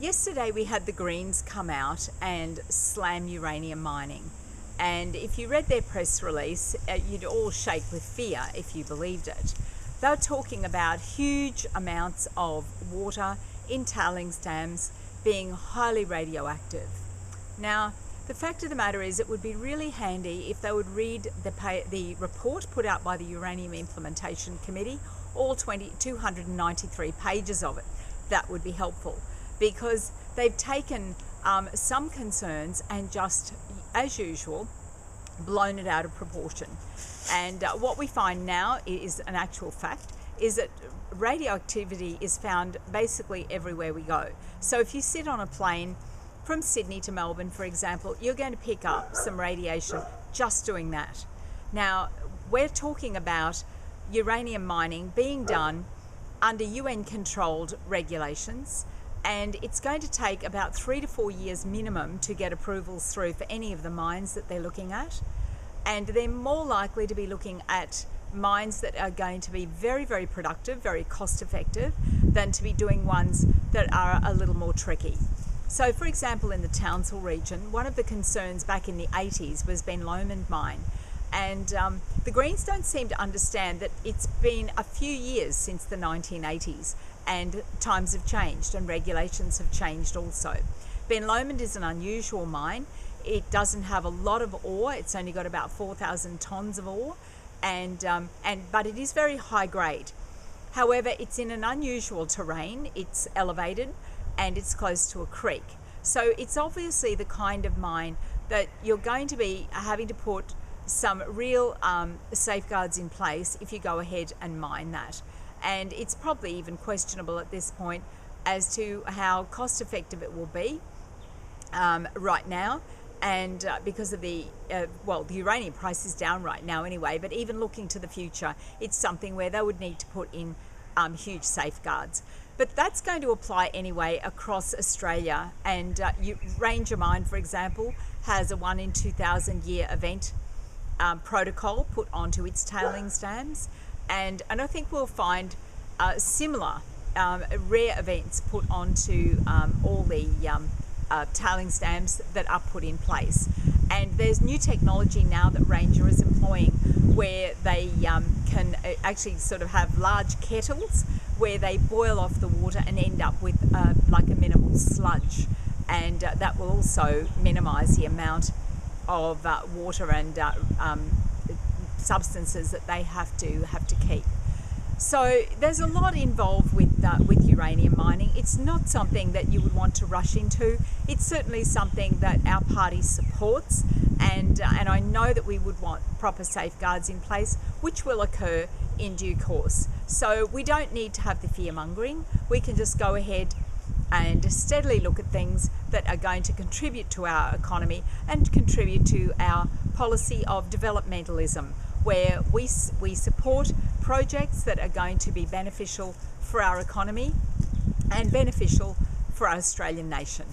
Yesterday we had the Greens come out and slam uranium mining. And if you read their press release, you'd all shake with fear if you believed it. They're talking about huge amounts of water in tailings dams being highly radioactive. Now, the fact of the matter is it would be really handy if they would read the report put out by the Uranium Implementation Committee, all 293 pages of it. That would be helpful, because they've taken some concerns and just, as usual, blown it out of proportion. And what we find now is an actual fact, is that radioactivity is found basically everywhere we go. So if you sit on a plane from Sydney to Melbourne, for example, you're going to pick up some radiation just doing that. Now, we're talking about uranium mining being done under UN-controlled regulations, and it's going to take about 3 to 4 years minimum to get approvals through for any of the mines that they're looking at. And they're more likely to be looking at mines that are going to be very, very productive, very cost effective, than to be doing ones that are a little more tricky. So for example, in the Townsville region, one of the concerns back in the 80s was Ben Lomond mine. And the Greens don't seem to understand that it's been a few years since the 1980s, and times have changed and regulations have changed also. Ben Lomond is an unusual mine. It doesn't have a lot of ore. It's only got about 4,000 tonnes of ore, but it is very high grade. However, it's in an unusual terrain. It's elevated and it's close to a creek. So it's obviously the kind of mine that you're going to be having to put some real safeguards in place if you go ahead and mine that. And it's probably even questionable at this point as to how cost effective it will be right now. And because of the uranium price is down right now anyway, but even looking to the future, it's something where they would need to put in huge safeguards. But that's going to apply anyway across Australia. And Ranger Mine, for example, has a 1 in 2,000 year event protocol put onto its tailings dams. And I think we'll find similar rare events put onto all the tailings dams that are put in place. And there's new technology now that Ranger is employing where they can actually sort of have large kettles where they boil off the water and end up with like a minimal sludge. And that will also minimise the amount of water and substances that they have to keep. So there's a lot involved with uranium mining. It's not something that you would want to rush into. It's certainly something that our party supports, and I know that we would want proper safeguards in place, which will occur in due course. So we don't need to have the fear-mongering. We can just go ahead and steadily look at things that are going to contribute to our economy and contribute to our policy of developmentalism, where we support projects that are going to be beneficial for our economy and beneficial for our Australian nation.